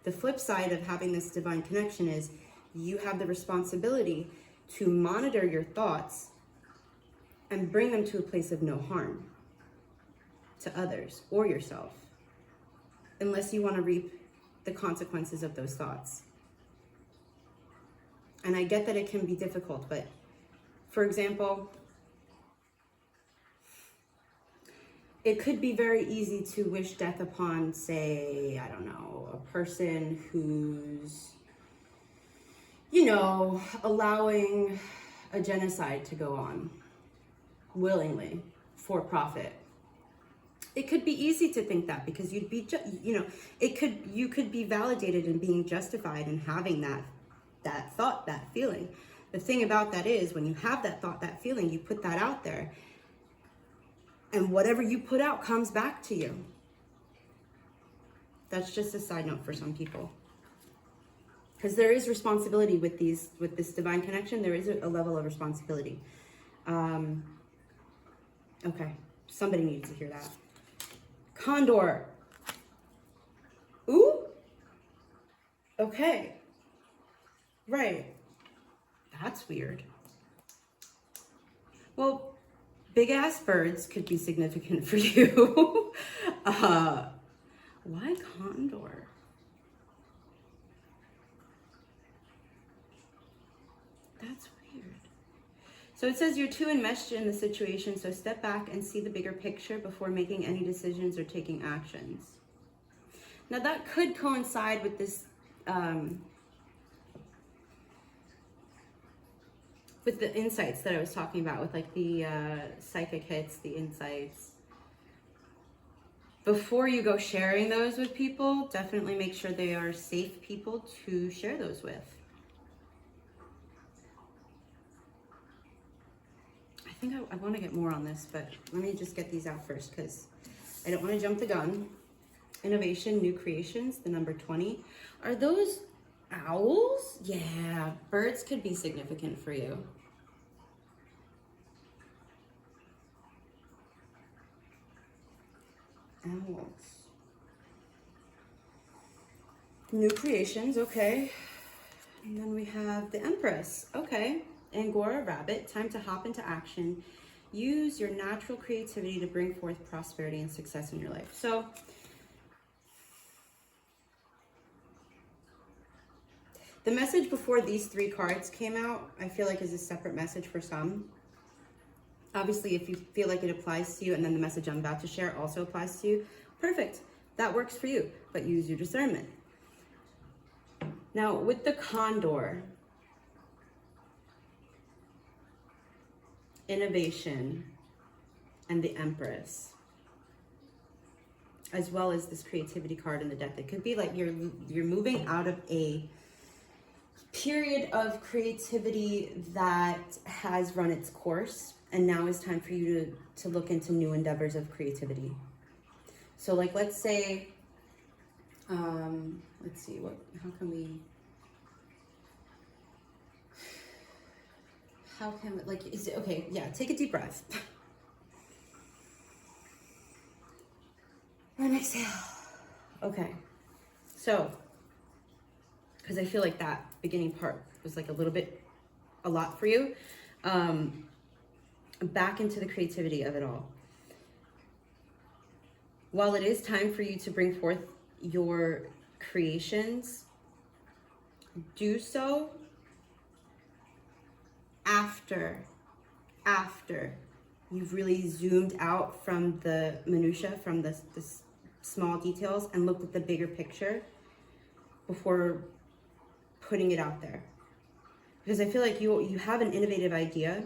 The flip side of having this divine connection is you have the responsibility to monitor your thoughts and bring them to a place of no harm to others or yourself, unless you want to reap the consequences of those thoughts. And I get that it can be difficult, but for example, it could be very easy to wish death upon, say, I don't know, a person who's, you know, allowing a genocide to go on willingly for profit. It could be easy to think that because you'd be, you know, you could be validated in being justified in having that thought, that feeling. The thing about that is when you have that thought, that feeling, you put that out there. And whatever you put out comes back to you. That's just a side note for some people. Because there is responsibility with this divine connection. There is a level of responsibility. Okay, somebody needs to hear that. Condor. Ooh. Okay. Right. That's weird. Well, big ass birds could be significant for you. Why condor? That's weird. So it says you're too enmeshed in the situation, so step back and see the bigger picture before making any decisions or taking actions. Now that could coincide with this, with the insights that I was talking about, with like the psychic hits, the insights. Before you go sharing those with people, definitely make sure they are safe people to share those with. I think I want to get more on this, but let me just get these out first because I don't want to jump the gun. Innovation, new creations, the number 20. Are those owls? Yeah, birds could be significant for you. Owls. New creations, okay. And then we have the Empress, okay. Angora rabbit, time to hop into action. Use your natural creativity to bring forth prosperity and success in your life. So the message before these 3 cards came out, I feel like is a separate message for some. Obviously, if you feel like it applies to you and then the message I'm about to share also applies to you, perfect. That works for you, but use your discernment. Now, with the Condor, innovation, and the Empress, as well as this creativity card in the deck, it could be like you're moving out of a period of creativity that has run its course, and now is time for you to look into new endeavors of creativity. So like, let's say, let's see, how can we, like, is it, okay, yeah, take a deep breath. And exhale. Okay, so, because I feel like that beginning part was like a lot for you. Back into the creativity of it all. While it is time for you to bring forth your creations, do so after you've really zoomed out from the minutia, from the small details, and looked at the bigger picture before putting it out there. Because I feel like you have an innovative idea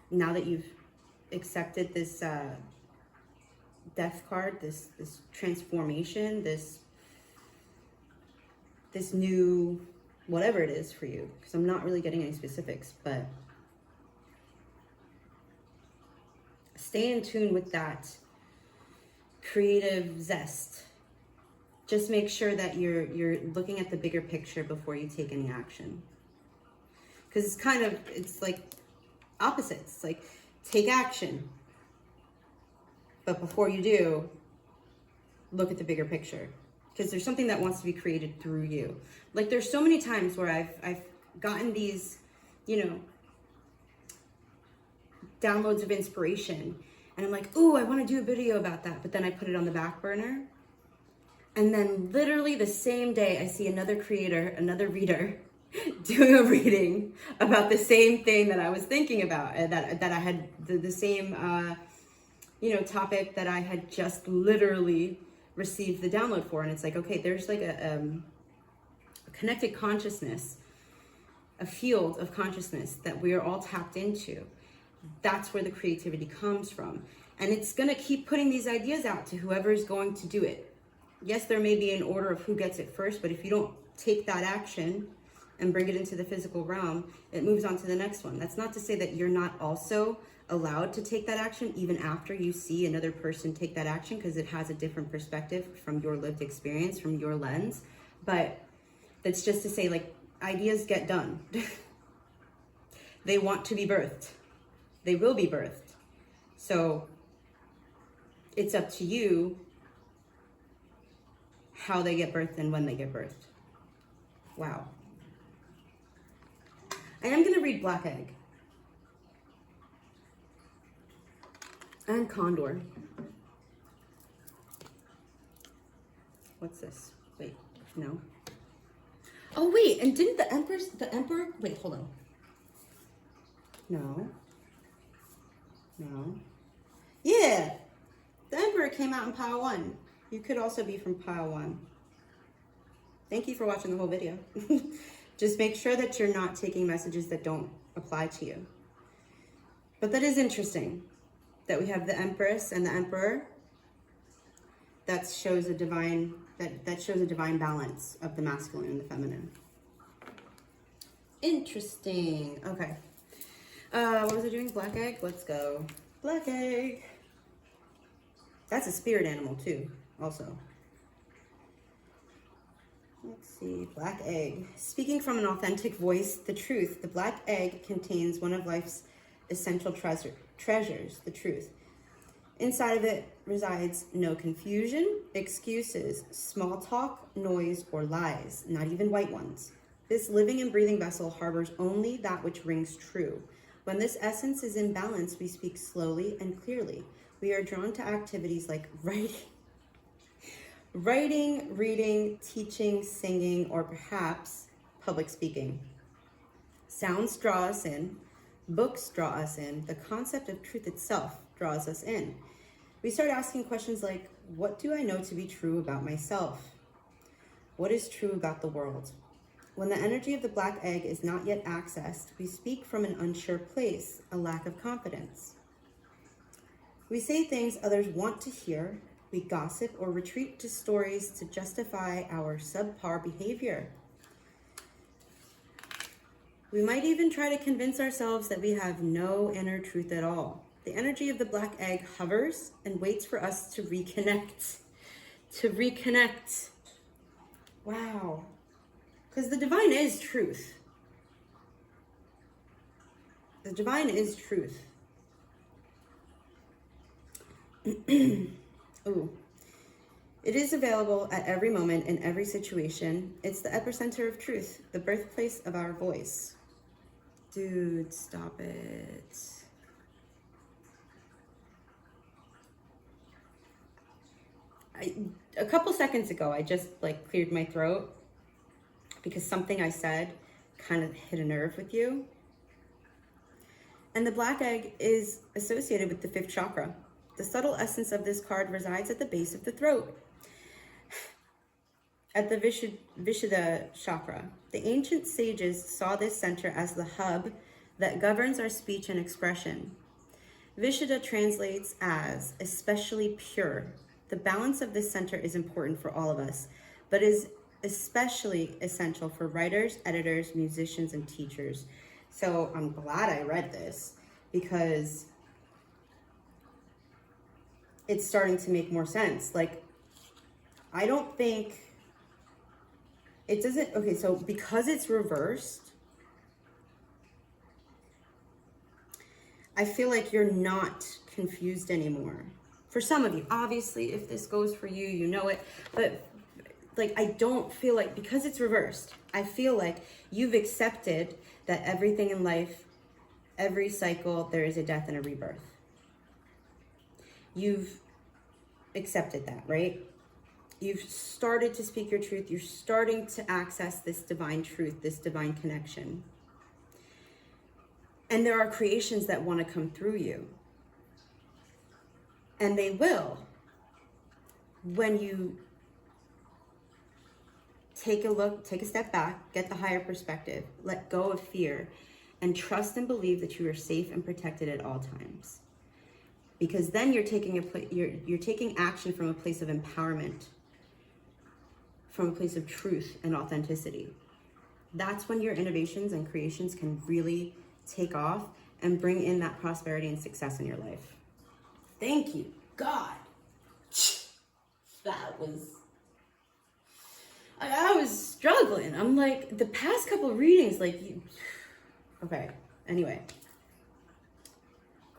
now that you've accepted this death card, this transformation, this new whatever it is for you, because I'm not really getting any specifics, but stay in tune with that creative zest. Just make sure that you're looking at the bigger picture before you take any action, because it's like opposites. Like, take action, but before you do, look at the bigger picture, because there's something that wants to be created through you. Like, there's so many times where I've gotten these, downloads of inspiration, and I'm like, ooh, I want to do a video about that, but then I put it on the back burner, and then literally the same day I see another creator, another reader doing a reading about the same thing that I was thinking about, that I had the same topic that I had just literally received the download for. And it's like, okay, there's like a connected consciousness, a field of consciousness that we are all tapped into. That's where the creativity comes from, and it's going to keep putting these ideas out to whoever is going to do it. Yes, there may be an order of who gets it first, but if you don't take that action and bring it into the physical realm, it moves on to the next one. That's not to say that you're not also allowed to take that action even after you see another person take that action, because it has a different perspective from your lived experience, from your lens. But that's just to say, like, ideas get done. They want to be birthed. They will be birthed. So it's up to you how they get birthed and when they get birthed. Wow. I am going to read Black Egg and Condor. What's this? Wait, no. Oh wait, and didn't the Emperor, wait, hold on. No. Yeah, the Emperor came out in pile 1. You could also be from pile 1. Thank you for watching the whole video. Just make sure that you're not taking messages that don't apply to you. But that is interesting that we have the Empress and the Emperor. That shows a divine balance of the masculine and the feminine. Interesting. Okay. What was I doing? Black Egg? Let's go. Black Egg. That's a spirit animal too, also. Let's see. Black Egg. Speaking from an authentic voice, the truth. The black egg contains one of life's essential treasures, the truth. Inside of it resides no confusion, excuses, small talk, noise, or lies, not even white ones. This living and breathing vessel harbors only that which rings true. When this essence is in balance, we speak slowly and clearly. We are drawn to activities like writing, reading, teaching, singing, or perhaps public speaking. Sounds draw us in. Books draw us in. The concept of truth itself draws us in. We start asking questions like, what do I know to be true about myself? What is true about the world? When the energy of the black egg is not yet accessed, we speak from an unsure place, a lack of confidence. We say things others want to hear. We gossip or retreat to stories to justify our subpar behavior. We might even try to convince ourselves that we have no inner truth at all. The energy of the black egg hovers and waits for us to reconnect. Wow. Because the divine is truth. The divine is truth. Ooh. It is available at every moment in every situation. It's the epicenter of truth, the birthplace of our voice. Dude, stop it. A couple seconds ago, I just cleared my throat because something I said kind of hit a nerve with you. And the black egg is associated with the 5th chakra. The subtle essence of this card resides at the base of the throat, at the Vishuddha chakra. The ancient sages saw this center as the hub that governs our speech and expression. Vishuddha translates as especially pure. The balance of this center is important for all of us, but is especially essential for writers, editors, musicians, and teachers. So I'm glad I read this because it's starting to make more sense. I don't think it doesn't. Okay, so because it's reversed, I feel like you're not confused anymore. For some of you, obviously, if this goes for you, you know it. But I don't feel like, because it's reversed, I feel like you've accepted that everything in life, every cycle, there is a death and a rebirth. You've accepted that, right? You've started to speak your truth. You're starting to access this divine truth, this divine connection. And there are creations that want to come through you. And they will when you take a look, take a step back, get the higher perspective, let go of fear, and trust and believe that you are safe and protected at all times. Because then you're taking you're taking action from a place of empowerment, from a place of truth and authenticity. That's when your innovations and creations can really take off and bring in that prosperity and success in your life. Thank you, God. That was... I was struggling. I'm like, the past couple readings, okay, anyway.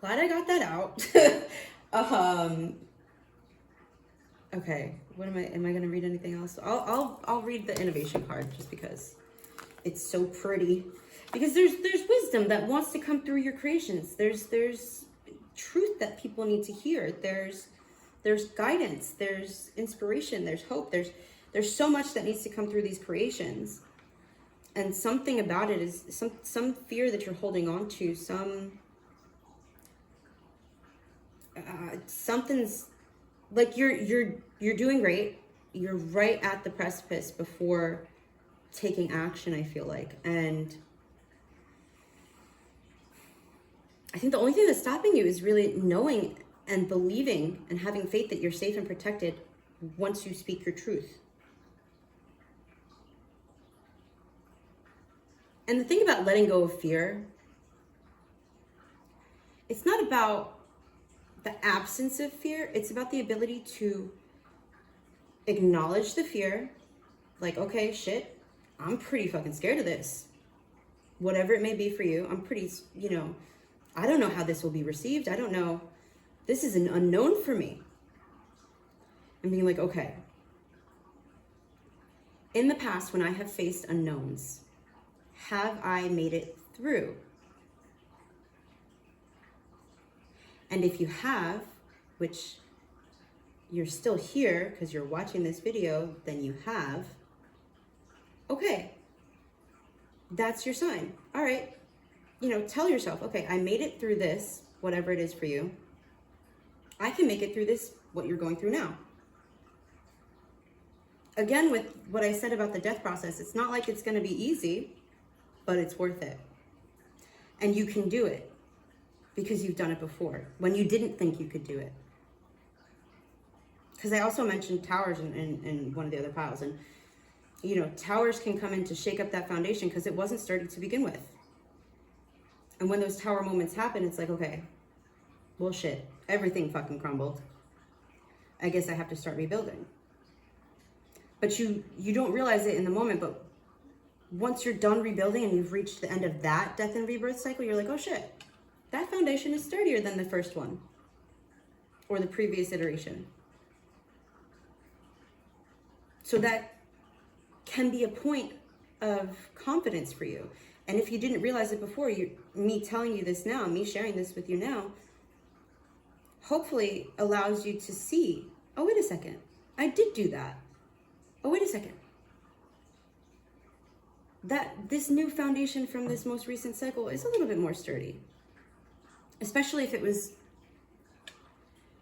Glad I got that out. Okay, am I gonna read anything else? I'll read the innovation card just because it's so pretty. Because there's wisdom that wants to come through your creations. There's truth that people need to hear. There's guidance, there's inspiration, there's hope, there's so much that needs to come through these creations. And something about it is some fear that you're holding on to, something's you're doing great. You're right at the precipice before taking action, I feel like. And I think the only thing that's stopping you is really knowing and believing and having faith that you're safe and protected once you speak your truth. And the thing about letting go of fear, it's not about the absence of fear. It's about the ability to acknowledge the fear. Okay, shit, I'm pretty fucking scared of this. Whatever it may be for you, I'm pretty, I don't know how this will be received. I don't know. This is an unknown for me. And being like, okay. In the past, when I have faced unknowns, have I made it through? And if you have, which you're still here because you're watching this video, then you have, okay, that's your sign. All right, you know, tell yourself, okay, I made it through this, whatever it is for you. I can make it through this, what you're going through now. Again, with what I said about the death process, it's not like it's going to be easy, but it's worth it. And you can do it because you've done it before when you didn't think you could do it. Because I also mentioned towers in one of the other piles. And, you know, towers can come in to shake up that foundation because it wasn't sturdy to begin with. And when those tower moments happen, it's like, okay, well, shit, everything fucking crumbled. I guess I have to start rebuilding. But you don't realize it in the moment, but once you're done rebuilding and you've reached the end of that death and rebirth cycle, you're like, oh shit, that foundation is sturdier than the first one or the previous iteration. So that can be a point of confidence for you. And if you didn't realize it before, me telling you this now, me sharing this with you now, hopefully allows you to see, oh, wait a second, I did do that. Oh, wait a second. This new foundation from this most recent cycle is a little bit more sturdy. Especially if it was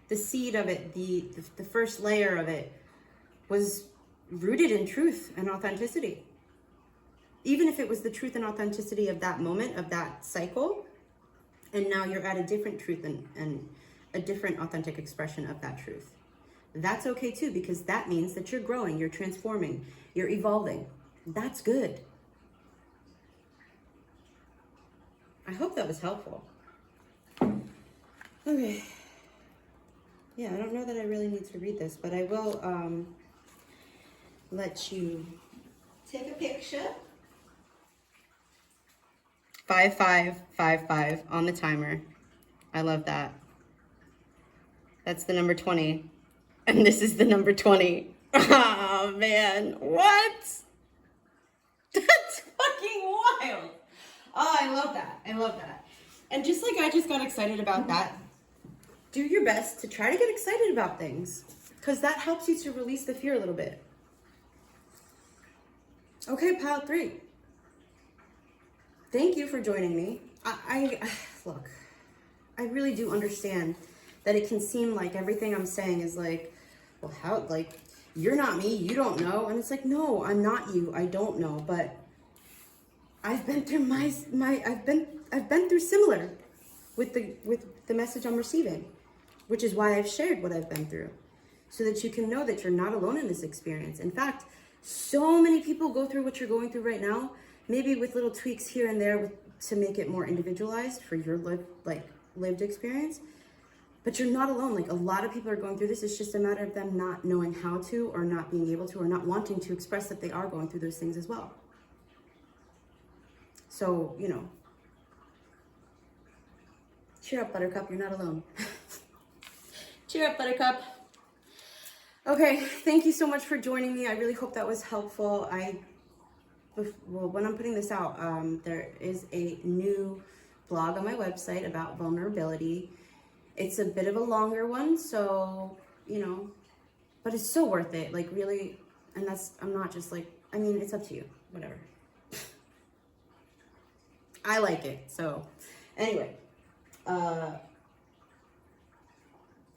the seed of it, the first layer of it was rooted in truth and authenticity. Even if it was the truth and authenticity of that moment, of that cycle, and now you're at a different truth and a different authentic expression of that truth. That's okay too, because that means that you're growing, you're transforming, you're evolving. That's good. I hope that was helpful. Okay. Yeah, I don't know that I really need to read this, but I will let you take a picture. 5555 on the timer. I love that. That's the number 20. And this is the number 20. Oh, man. What? That's fucking wild. Oh, I love that. I love that. And just like I just got excited about that, do your best to try to get excited about things. Because that helps you to release the fear a little bit. Okay, pile 3. Thank you for joining me. Look, I really do understand that it can seem like everything I'm saying is like, well, how, like, you're not me, you don't know. And it's like, no, I'm not you, I don't know. But I've been through I've been through similar with the message I'm receiving, which is why I've shared what I've been through, so that you can know that you're not alone in this experience. In fact, so many people go through what you're going through right now, maybe with little tweaks here and there to make it more individualized for your lived experience. But you're not alone. Like, a lot of people are going through this. It's just a matter of them not knowing how to, or not being able to, or not wanting to express that they are going through those things as well. So, you know, cheer up, Buttercup. You're not alone. Cheer up, Buttercup. Okay, thank you so much for joining me. I really hope that was helpful. Well, when I'm putting this out, there is a new blog on my website about vulnerability. It's a bit of a longer one, so, you know, but it's so worth it, like, really. And I'm not just like, I mean, it's up to you, whatever. I like it. So anyway, I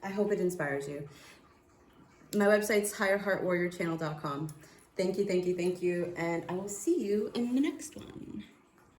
hope it inspires you. My website's higherheartwarriorchannel.com. Thank you, thank you, thank you. And I will see you in the next one.